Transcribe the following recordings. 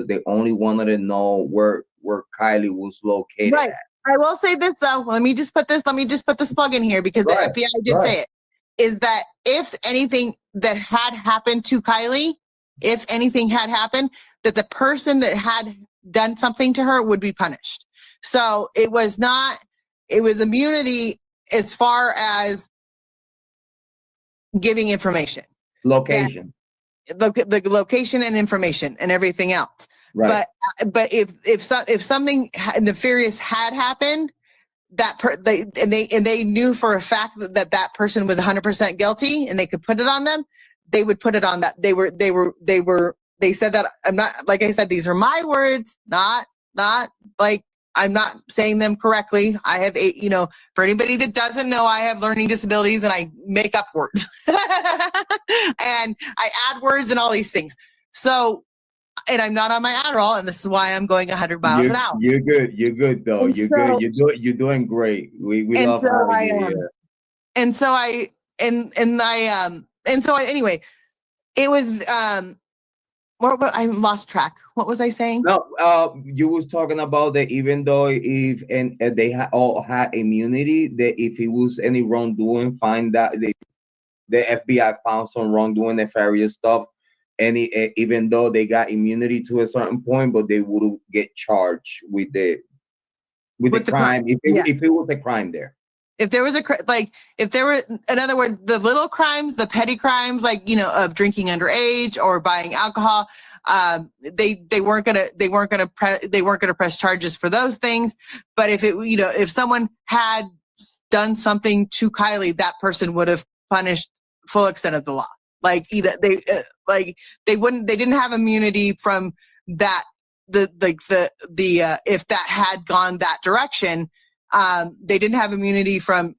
because they only wanted to know where Kiely was located Right. at. I will say this though. Let me just put this plug in here because Right. the FBI did say it. Is that if anything that had happened to Kiely, if anything had happened, that the person that had done something to her would be punished. So it was immunity as far as giving information. Location. The location and information and everything else. Right. But if something nefarious had happened, they knew for a fact that person was 100% guilty and they could put it on them, they would put it on that. They said that. I'm not, like I said, these are my words, not like I'm not saying them correctly. I have for anybody that doesn't know, I have learning disabilities and I make up words and I add words and all these things. So, and I'm not on my Adderall, and this is why I'm going 100 miles an hour. You're good. You're good though. And you're so, good. You're doing great. We love having you here. Anyway, it was what I lost track. What was I saying? No, you was talking about that even though if they all had immunity, that if it was any wrongdoing, find that the FBI found some wrongdoing, nefarious stuff, and even though they got immunity to a certain point, but they would get charged with the crime if it was a crime there. If there was if there were, in other words, the little crimes, the petty crimes, of drinking underage or buying alcohol, they weren't gonna press charges for those things. But if someone had done something to Kiely, that person would have punished full extent of the law. They didn't have immunity from that. If that had gone that direction. They didn't have immunity from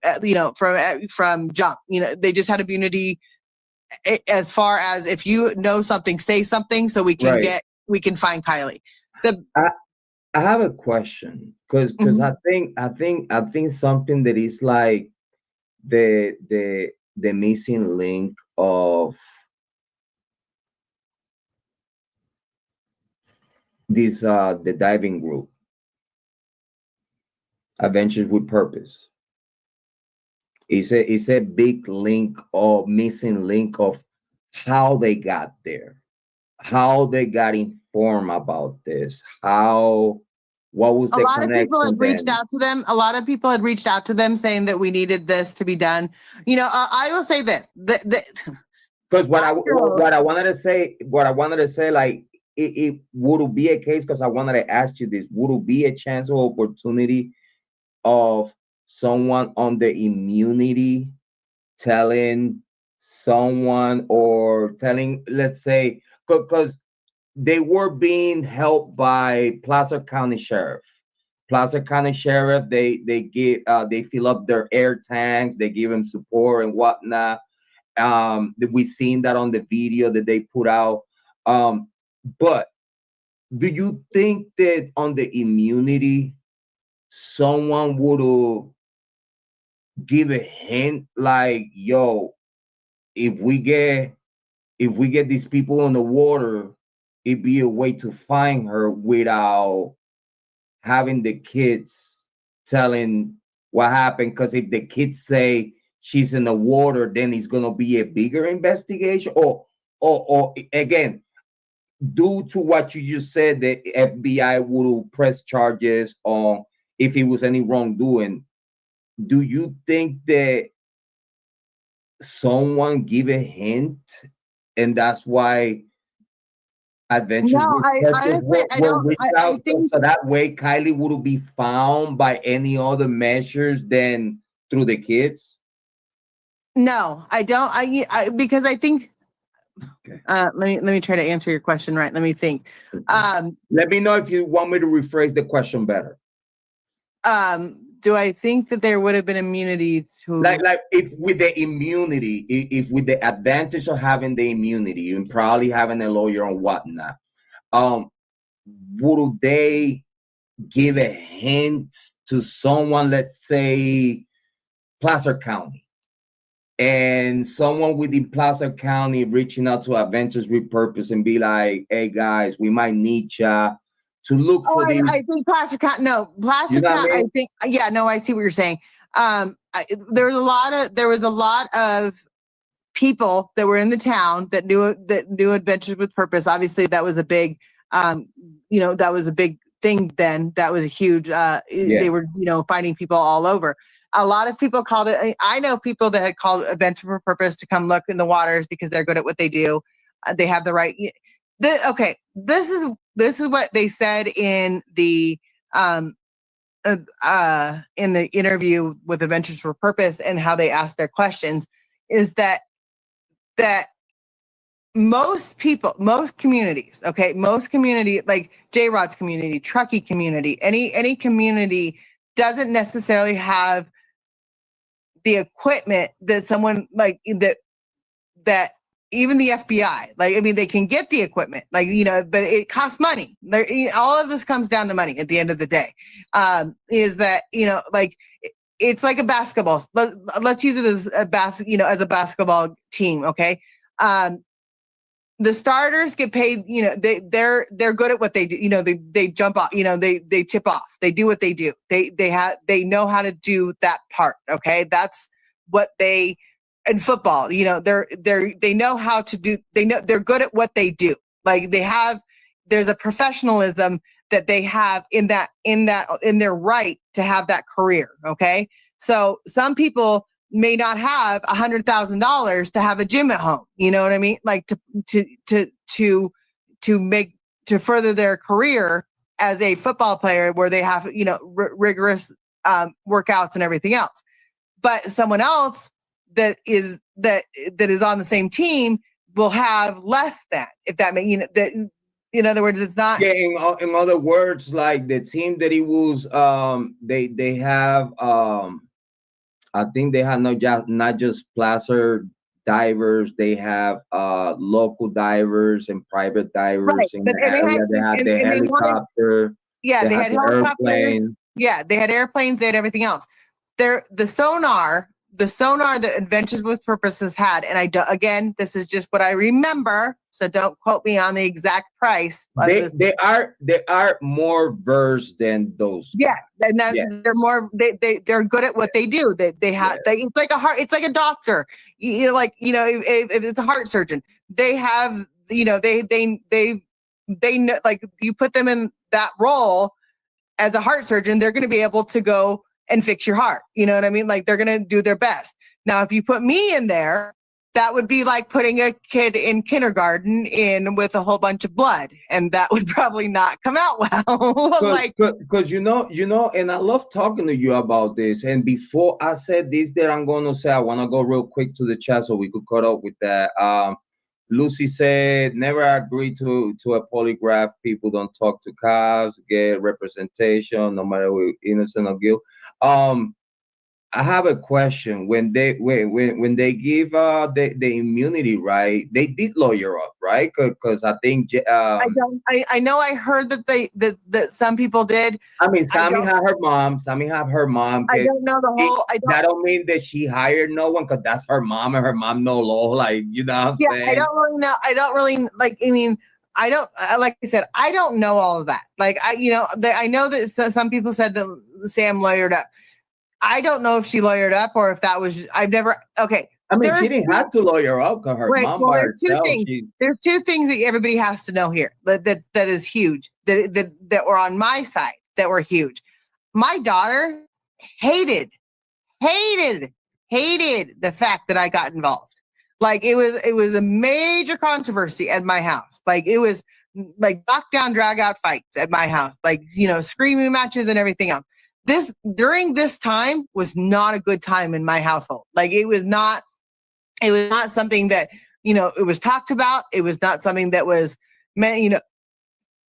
junk. They just had immunity as far as if you know something, say something, so we can find Kiely. I have a question because I think something that is like the missing link of this the diving group. Adventures with Purpose. It's a big link or missing link of how they got there, how they got informed about this, what was the connection? A lot of people had reached out to them. A lot of people had reached out to them saying that we needed this to be done. I will say this. Because what I wanted to say, like it would be a case, because I wanted to ask you this, would it be a chance or opportunity of someone on the immunity telling someone or telling, let's say, because they were being helped by Placer County Sheriff. Placer County Sheriff, they fill up their air tanks, they give them support and whatnot. We've seen that on the video that they put out. But do you think that on the immunity, someone would give a hint like, yo, if we get these people on the water, it'd be a way to find her without having the kids telling what happened? Because if the kids say she's in the water, then it's gonna be a bigger investigation. Or again, due to what you just said, the FBI would press charges on if it was any wrongdoing. Do you think that someone give a hint, and that's why Adventures were reached out, so that way Kiely would be found by any other measures than through the kids? No, I don't. Because I think. Okay. Let me try to answer your question right. Let me think. Let me know if you want me to rephrase the question better. Do I think that there would have been immunity to like if with the immunity, if with the advantage of having the immunity and probably having a lawyer and whatnot, would they give a hint to someone, let's say Placer County, and someone within Placer County reaching out to Adventures with Purpose and be like, "Hey guys, we might need ya to look for these." I think Placer County. No, You Placer know what County. I I mean? think. Yeah, no, I see what you're saying. There was a lot of people that were in the town that knew Adventures with Purpose. Obviously, that was a big, that was a big thing then. That was a huge. They were, finding people all over. A lot of people called it. I know people that had called Adventure for Purpose to come look in the waters because they're good at what they do. They have the right. Okay, this is what they said in the interview with Adventures for Purpose and how they asked their questions is that most people, most communities, most community like Jrod's community, Truckee community, any community doesn't necessarily have the equipment that someone like that even the FBI, they can get the equipment, but it costs money. All of this comes down to money at the end of the day. Is that, it's like a basketball. Let's use it as as a basketball team. Okay. The starters get paid, they're good at what they do. They jump off, they tip off, they do what they do. They know how to do that part. Okay. That's what they, in football, they know how to do, they're good at what they do. There's a professionalism that they have in their right to have that career. Okay. So some people may not have $100,000 to have a gym at home. You know what I mean? Like to further their career as a football player where they have, rigorous workouts and everything else. But someone else that is on the same team will have less than, if that makes, in other words, it's not. Yeah, in other words, like the team that he was, they have, I think they have not just placer divers, they have local divers and private divers Right. in the area. They have the helicopter. They had the airplane. Yeah, they had airplanes, they had everything else. The sonar that Adventures with Purpose has had, and again, this is just what I remember, so don't quote me on the exact price. They are more versed than those guys. Yeah, and they're more they're good at what they do. They have it's like a doctor. If it's a heart surgeon, they have they know, like, you put them in that role as a heart surgeon, they're going to be able to go and fix your heart. You know what I mean? Like, they're going to do their best. Now, if you put me in there, that would be like putting a kid in kindergarten in with a whole bunch of blood, and that would probably not come out well. Because and I love talking to you about this. And before I said this, that I'm going to say, I want to go real quick to the chat so we could cut up with that. Lucy said, never agree to a polygraph. People don't talk to cops, get representation, no matter if innocent or guilt. I have a question. When they give the immunity, right? They did lawyer up, right? Because I think I know I heard that some people did. I mean, Sammy have her mom. I don't know the whole. That don't mean that she hired no one, because that's her mom, and her mom know law. Like, you know what I'm saying? I don't really know. I don't really like. I mean, I don't. Like I said, I don't know all of that. Like, I know that some people said that Sam lawyered up. I don't know if she lawyered up or if that was. I've never. Okay. I mean, she didn't have to lawyer up because her mom by herself. There's two things that everybody has to know here that is huge. That were on my side that were huge. My daughter hated the fact that I got involved. Like, it was a major controversy at my house. Like, it was like knockdown, drag out fights at my house. Like, screaming matches and everything else. During this time was not a good time in my household. Like, it was not something that, it was talked about. It was not something that was meant,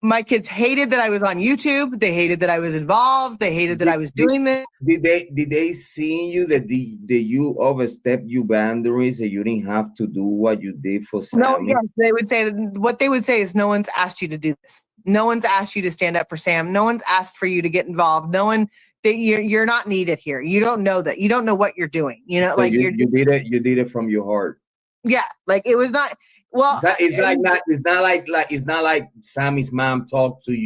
my kids hated that I was on YouTube. They hated that I was involved. They hated that I was doing this. Did they see you that you overstepped your boundaries and you didn't have to do what you did for Sam? No, yes, they would say what they would say is, no one's asked you to do this. No one's asked you to stand up for Sam. No one's asked for you to get involved. No one. you're not needed here. You don't know that. You don't know what you're doing. You know, So like you did it from your heart. yeah, like it was not. Well, It's not like Sammy's mom talked to you